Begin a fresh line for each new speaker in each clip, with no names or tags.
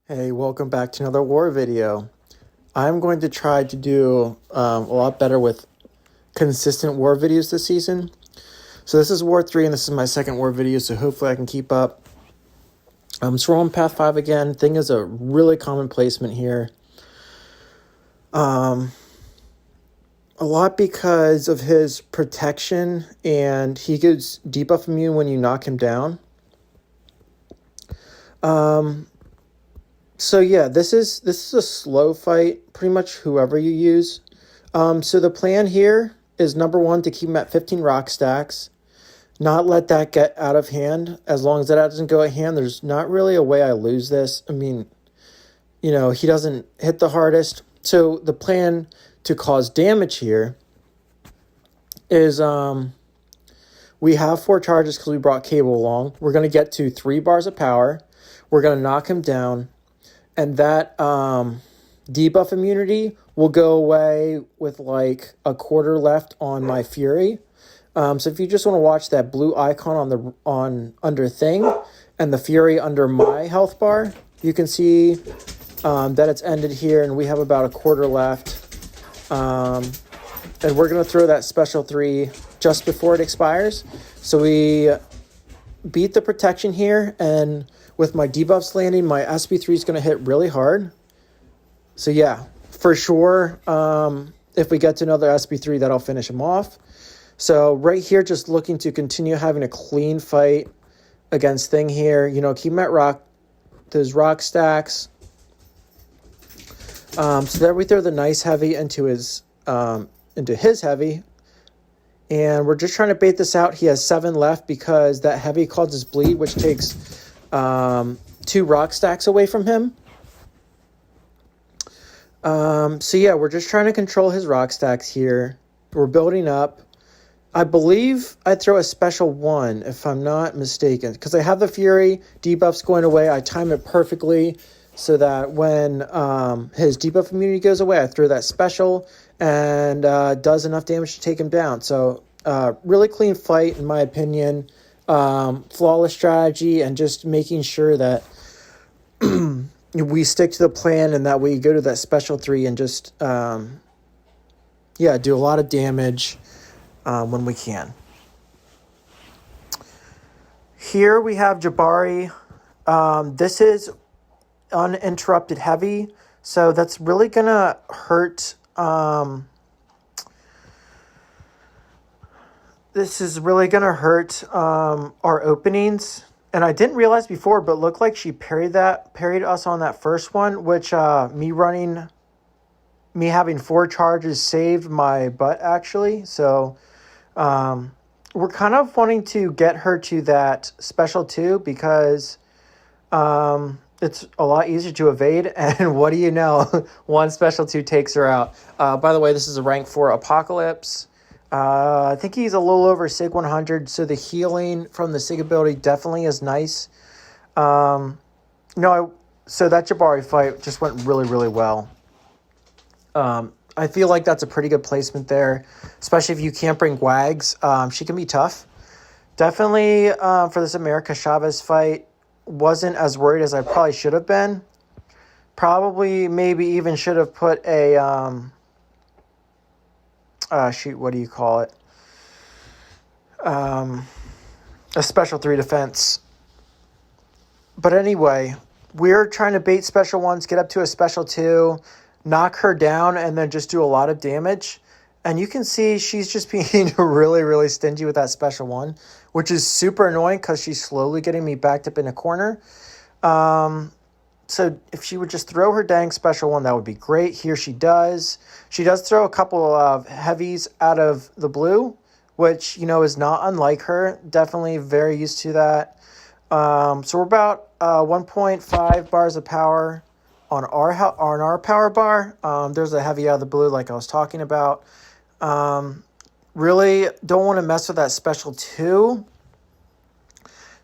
Hey, welcome back to another war video. I'm going to try to do a lot better with consistent war videos this season. So this is War 3 and this is my second war video, so hopefully I can keep up. So we're on Path 5 again. Thing is a really common placement here. A lot because of his protection, and he gets debuff immune when you knock him down. So yeah, this is a slow fight, pretty much whoever you use. So the plan here is number one, to keep him at 15 rock stacks, not let that get out of hand. As long as that doesn't go at hand, there's not really a way I lose this. I mean, he doesn't hit the hardest. So the plan to cause damage here is we have 4 charges because we brought Cable along. We're going to get to 3 bars of power. We're going to knock him down. And that debuff immunity will go away with like a quarter left on my Fury. So if you just want to watch that blue icon on under Thing and the Fury under my health bar, you can see that it's ended here, and we have about a quarter left. And we're going to throw that special 3 just before it expires. So we beat the protection here, and with my debuffs landing, my Sp2 is going to hit really hard. So yeah, for sure, if we get to another Sp2, that'll finish him off. So right here, just looking to continue having a clean fight against Thing here. Keep him at those rock stacks. So there we throw the nice heavy into his heavy. And we're just trying to bait this out. He has 7 left because that heavy causes bleed, which takes 2 rock stacks away from him. So yeah, we're just trying to control his rock stacks here. We're building up. I believe I throw a special 1, if I'm not mistaken, because I have the Fury debuffs going away. I time it perfectly so that when his debuff immunity goes away, I throw that special and does enough damage to take him down. So really clean fight, in my opinion. Flawless strategy, and just making sure that we stick to the plan and that we go to that special 3 and just do a lot of damage when we can. Here we have Jabari. This is uninterrupted heavy, so that's really gonna hurt. This is really going to hurt our openings. And I didn't realize before, but looked like she parried us on that first one, which me having 4 charges saved my butt, actually. So we're kind of wanting to get her to that special 2 because it's a lot easier to evade. And what do you know? One special 2 takes her out. By the way, this is a rank 4 Apocalypse. I think he's a little over Sig 100, so the healing from the Sig ability definitely is nice. So that Jabari fight just went really, really well. I feel like that's a pretty good placement there, especially if you can't bring Wags. She can be tough. Definitely for this America Chavez fight, wasn't as worried as I probably should have been. Probably maybe even should have put a... what do you call it? A special 3 defense. But anyway, we're trying to bait special 1s, get up to a special 2, knock her down, and then just do a lot of damage. And you can see she's just being really, really stingy with that special 1, which is super annoying because she's slowly getting me backed up in a corner. So if she would just throw her dang special 1, that would be great. Here she does. She does throw a couple of heavies out of the blue, which, is not unlike her. Definitely very used to that. So we're about 1.5 bars of power on our power bar. There's a heavy out of the blue like I was talking about. Really don't want to mess with that special 2.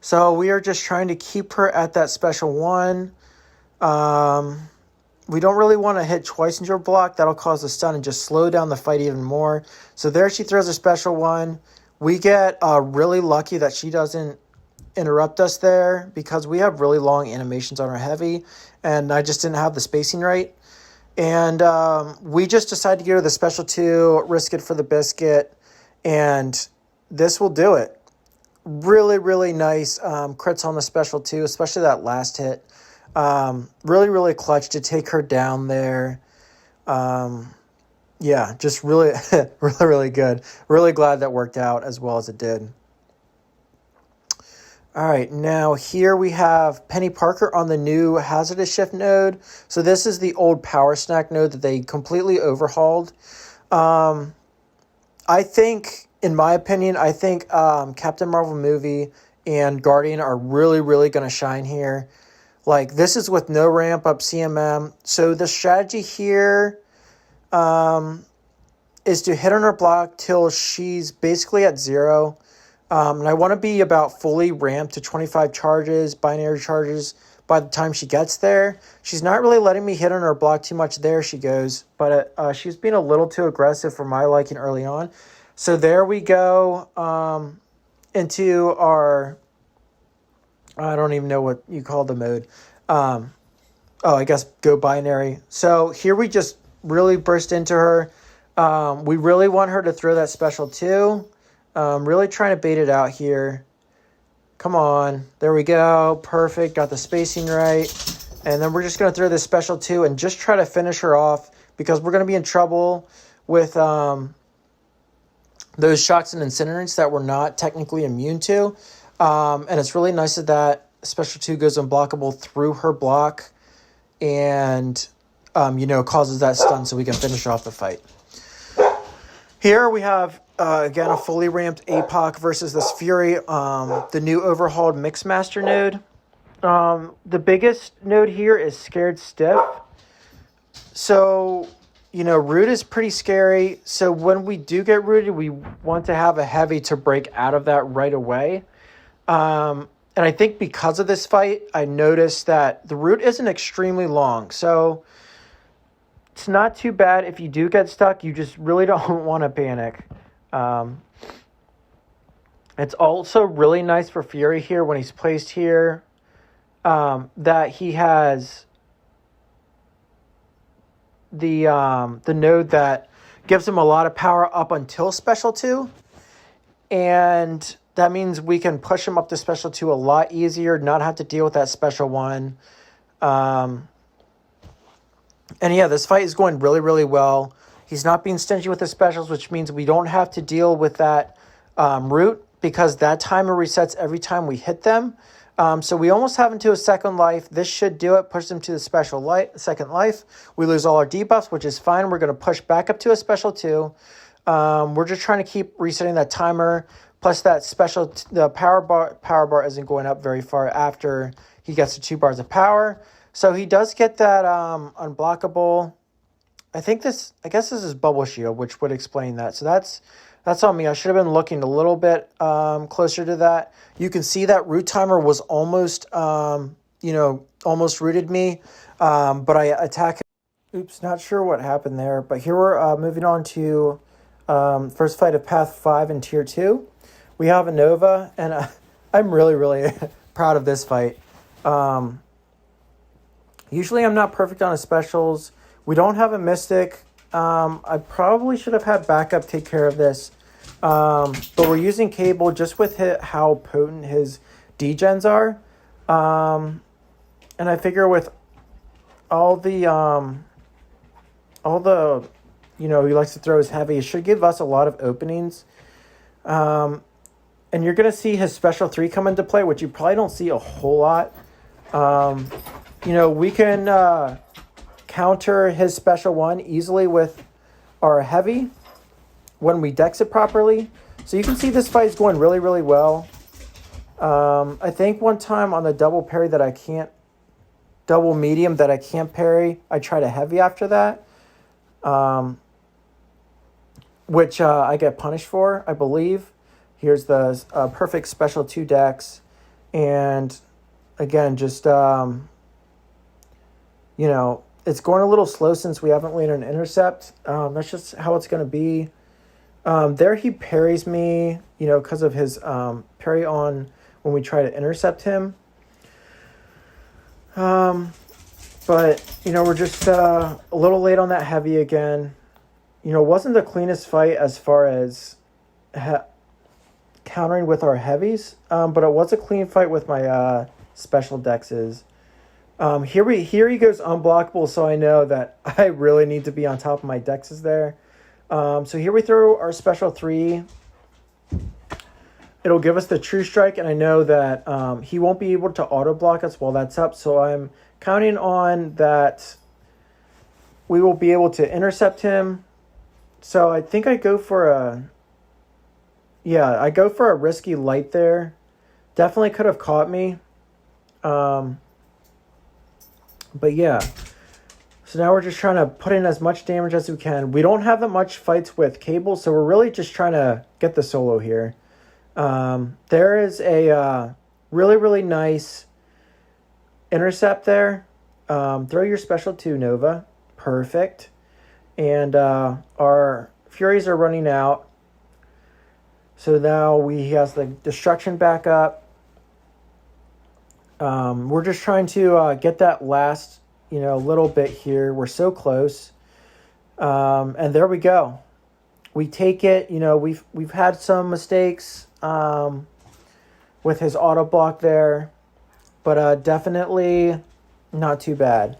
So we are just trying to keep her at that special 1. We don't really want to hit twice into her block. That'll cause a stun and just slow down the fight even more. So there she throws a special 1. We get really lucky that she doesn't interrupt us there because we have really long animations on our heavy, and I just didn't have the spacing right. And we just decided to go to the special 2, risk it for the biscuit, and this will do it. Really, really nice crits on the special 2, especially that last hit. Really, really clutch to take her down there. Yeah, just really, really, really good. Really glad that worked out as well as it did. All right, now here we have Penny Parker on the new Hazardous Shift node. So this is the old Power Snack node that they completely overhauled. I think, in my opinion, Captain Marvel movie and Guardian are really, really going to shine here. Like, this is with no ramp up CMM. So the strategy here is to hit on her block till she's basically at 0. And I want to be about fully ramped to 25 charges, binary charges, by the time she gets there. She's not really letting me hit on her block too much. There she goes. But she's being a little too aggressive for my liking early on. So there we go into our... I don't even know what you call the mode. I guess go binary. So here we just really burst into her. We really want her to throw that special 2. Really trying to bait it out here. Come on. There we go. Perfect. Got the spacing right. And then we're just going to throw this special 2 and just try to finish her off because we're going to be in trouble with those shocks and incinerants that we're not technically immune to. And it's really nice that special 2 goes unblockable through her block and, causes that stun so we can finish off the fight. Here we have, again, a fully ramped APOC versus this Fury, the new overhauled Mixmaster node. The biggest node here is Scared Stiff. So, root is pretty scary. So when we do get rooted, we want to have a heavy to break out of that right away. And I think because of this fight, I noticed that the root isn't extremely long. So it's not too bad if you do get stuck. You just really don't want to panic. It's also really nice for Fury here when he's placed here that he has the node that gives him a lot of power up until Special 2. And that means we can push him up to Special 2 a lot easier, not have to deal with that Special 1. And yeah, this fight is going really, really well. He's not being stingy with the specials, which means we don't have to deal with that root because that timer resets every time we hit them. So we almost have him to a second life. This should do it, push him to the second life. We lose all our debuffs, which is fine. We're going to push back up to a Special 2. We're just trying to keep resetting that timer. Plus that the power bar isn't going up very far after he gets to 2 bars of power. So he does get that unblockable. I guess this is Bubble Shield, which would explain that. So that's on me. I should have been looking a little bit closer to that. You can see that root timer was almost rooted me. But I attack. Oops, not sure what happened there. But here we're moving on to first fight of Path 5 in Tier 2. We have a Nova, and I'm really, really proud of this fight. Usually I'm not perfect on his specials. We don't have a Mystic. I probably should have had backup take care of this. But we're using Cable just with how potent his degens are. And I figure with all the he likes to throw his heavy, it should give us a lot of openings. And you're going to see his Special 3 come into play, which you probably don't see a whole lot. We can counter his Special 1 easily with our heavy when we dex it properly. So you can see this fight is going really, really well. I think one time on the double parry that I can't, double medium that I can't parry, I tried a heavy after that. Which I get punished for, I believe. Here's the perfect Special 2 dex. And again, just, it's going a little slow since we haven't landed an intercept. That's just how it's going to be. There he parries me, because of his parry on when we try to intercept him. But, we're just a little late on that heavy again. It wasn't the cleanest fight as far as countering with our heavies, but it was a clean fight with my special dexes. Here he goes unblockable, so I know that I really need to be on top of my dexes there. So here we throw our special 3. It'll give us the true strike, and I know that he won't be able to auto block us while that's up, so I'm counting on that we will be able to intercept him. So I think I go for a risky light there. Definitely could have caught me. But yeah. So now we're just trying to put in as much damage as we can. We don't have that much fights with Cable, so we're really just trying to get the solo here. There is a really, really nice intercept there. Throw your special 2, Nova. Perfect. And our Furies are running out. So now he has the destruction back up. We're just trying to get that last, little bit here. We're so close. And there we go. We take it. We've had some mistakes with his auto block there, but definitely not too bad.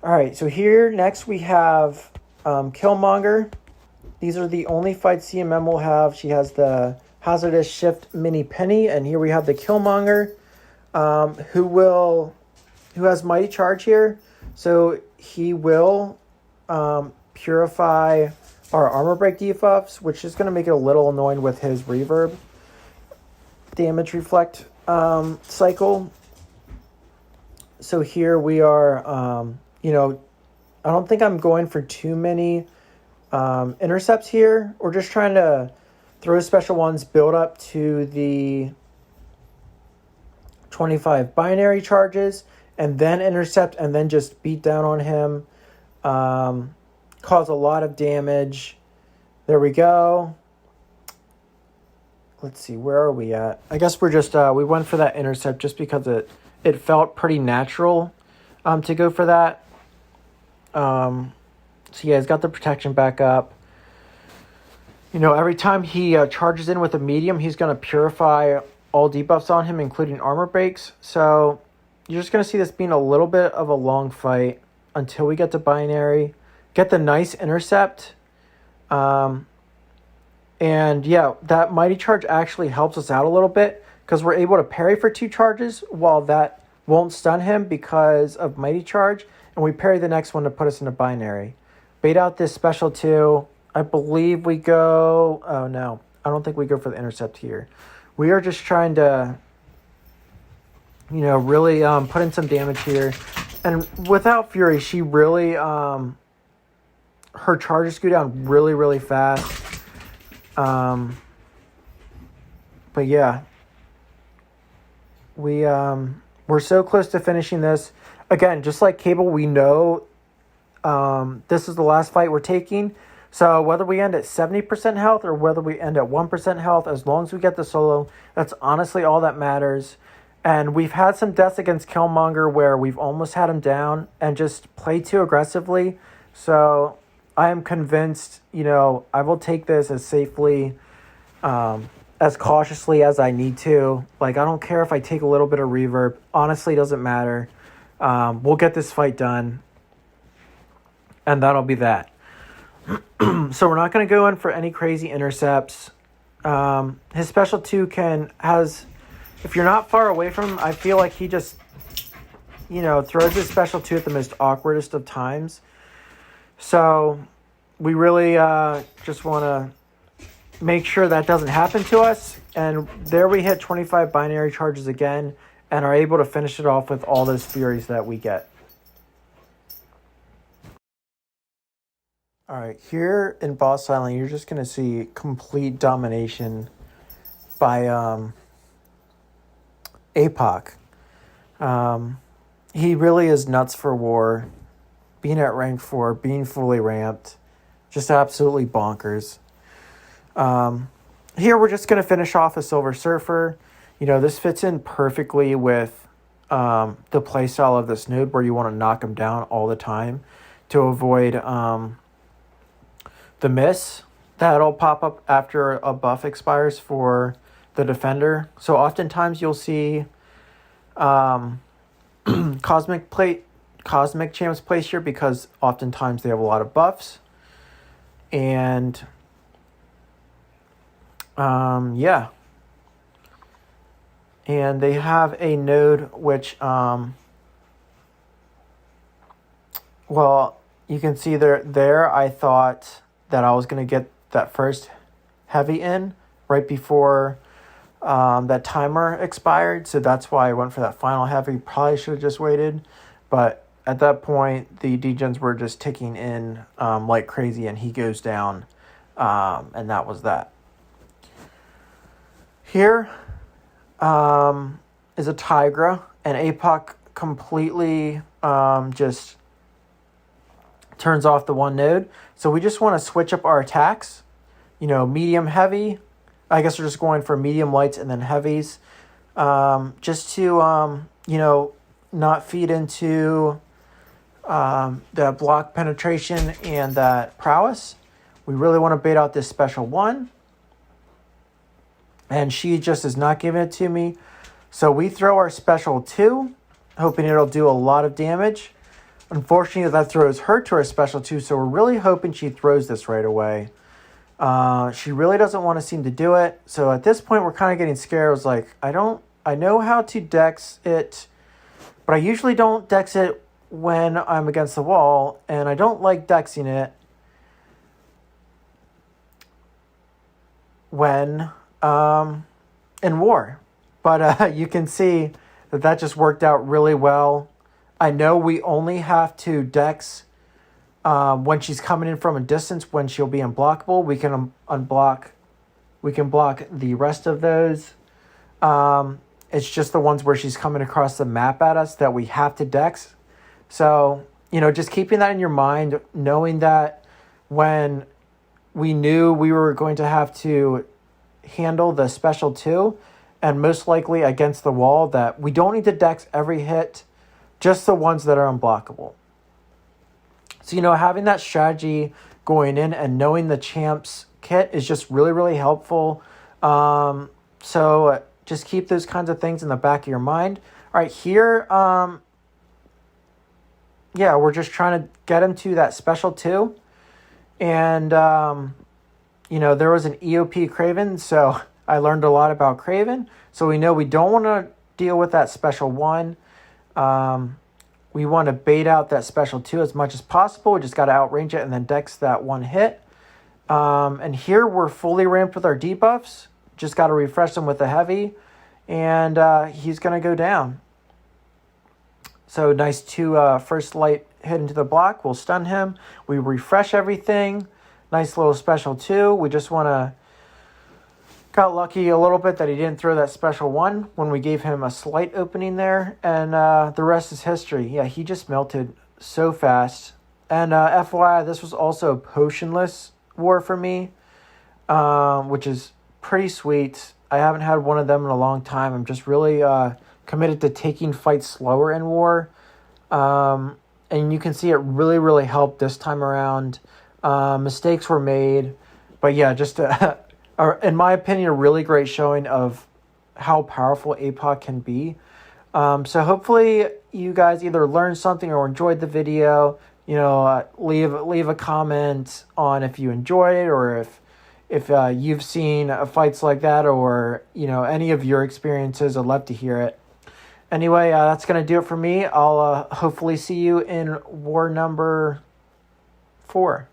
All right, so here next we have Killmonger. These are the only fights CMM will have. She has the Hazardous Shift Mini Penny, and here we have the Killmonger, who has Mighty Charge here. So he will purify our armor break debuffs, which is going to make it a little annoying with his reverb damage reflect cycle. So here we are, I don't think I'm going for too many intercepts here. We're just trying to throw special ones, build up to the 25 binary charges, and then intercept, and then just beat down on him. Cause a lot of damage. There we go. Let's see, where are we at? I guess we're just, we went for that intercept just because it felt pretty natural to go for that. So yeah, he's got the protection back up. Every time he charges in with a medium, he's going to purify all debuffs on him, including armor breaks. So you're just going to see this being a little bit of a long fight until we get to binary. Get the nice intercept. And yeah, that Mighty Charge actually helps us out a little bit because we're able to parry for 2 charges while that won't stun him because of Mighty Charge. And we parry the next one to put us into binary. Bait out this special 2. I believe we go... Oh, no. I don't think we go for the intercept here. We are just trying to, really put in some damage here. And without Fury, she really... her charges go down really, really fast. But yeah. We're so close to finishing this. Again, just like Cable, we know this is the last fight we're taking. So whether we end at 70% health or whether we end at 1% health, as long as we get the solo, that's honestly all that matters. And we've had some deaths against Killmonger where we've almost had him down and just played too aggressively. So I am convinced, I will take this as safely, as cautiously as I need to. I don't care if I take a little bit of reverb. Honestly, it doesn't matter. We'll get this fight done. And that'll be that. So we're not going to go in for any crazy intercepts. His special 2 if you're not far away from him, I feel like he just, throws his special 2 at the most awkwardest of times. So we really just want to make sure that doesn't happen to us. And there we hit 25 binary charges again and are able to finish it off with all those Furies that we get. All right, here in Boss Island, you're just going to see complete domination by APOC. He really is nuts for war. Being at rank 4, being fully ramped, just absolutely bonkers. Here we're just going to finish off a Silver Surfer. This fits in perfectly with the playstyle of this node where you want to knock him down all the time to avoid the miss that'll pop up after a buff expires for the defender. So oftentimes you'll see Cosmic Champs placed here because oftentimes they have a lot of buffs. And yeah. And they have a node which well, you can see there I thought that I was going to get that first heavy in right before that timer expired. So that's why I went for that final heavy. Probably should have just waited. But at that point, the degens were just ticking in like crazy, and he goes down. And that was that. Here is a Tigra, and APOC completely just turns off the one node. So we just want to switch up our attacks. Medium, heavy. I guess we're just going for medium, lights, and then heavies. Just to, not feed into the block penetration and that prowess. We really want to bait out this special one. And she just is not giving it to me. So we throw our special 2, hoping it'll do a lot of damage. Unfortunately, that throws her to her special 2, so we're really hoping she throws this right away. She really doesn't want to seem to do it. So at this point, we're kind of getting scared. I was like, I know how to dex it, but I usually don't dex it when I'm against the wall, and I don't like dexing it when in war. But you can see that just worked out really well. I know we only have to dex when she's coming in from a distance, when she'll be unblockable. We can block the rest of those. It's just the ones where she's coming across the map at us that we have to dex. So, just keeping that in your mind, knowing that when we knew we were going to have to handle the special 2, and most likely against the wall, that we don't need to dex every hit, just the ones that are unblockable. So, having that strategy going in and knowing the champs kit is just really, really helpful. So just keep those kinds of things in the back of your mind. All right, here, we're just trying to get him to that special 2. And, there was an EOP Craven, so I learned a lot about Craven. So we know we don't want to deal with that special 1. We want to bait out that special 2 as much as possible. We just got to outrange it and then dex that 1 hit. And here we're fully ramped with our debuffs. Just got to refresh them with a heavy. And he's going to go down. So nice 2 first light hit into the block. We'll stun him. We refresh everything. Nice little special 2. We just want to... Got lucky a little bit that he didn't throw that special 1 when we gave him a slight opening there. And the rest is history. Yeah, he just melted so fast. And FYI, this was also a potionless war for me, which is pretty sweet. I haven't had one of them in a long time. I'm just really committed to taking fights slower in war. And you can see it really, really helped this time around. Mistakes were made. But yeah, just... in my opinion, a really great showing of how powerful APOC can be. So hopefully you guys either learned something or enjoyed the video. Leave a comment on if you enjoyed it, or if you've seen fights like that, or any of your experiences. I'd love to hear it. Anyway, that's gonna do it for me. I'll hopefully see you in war number 4.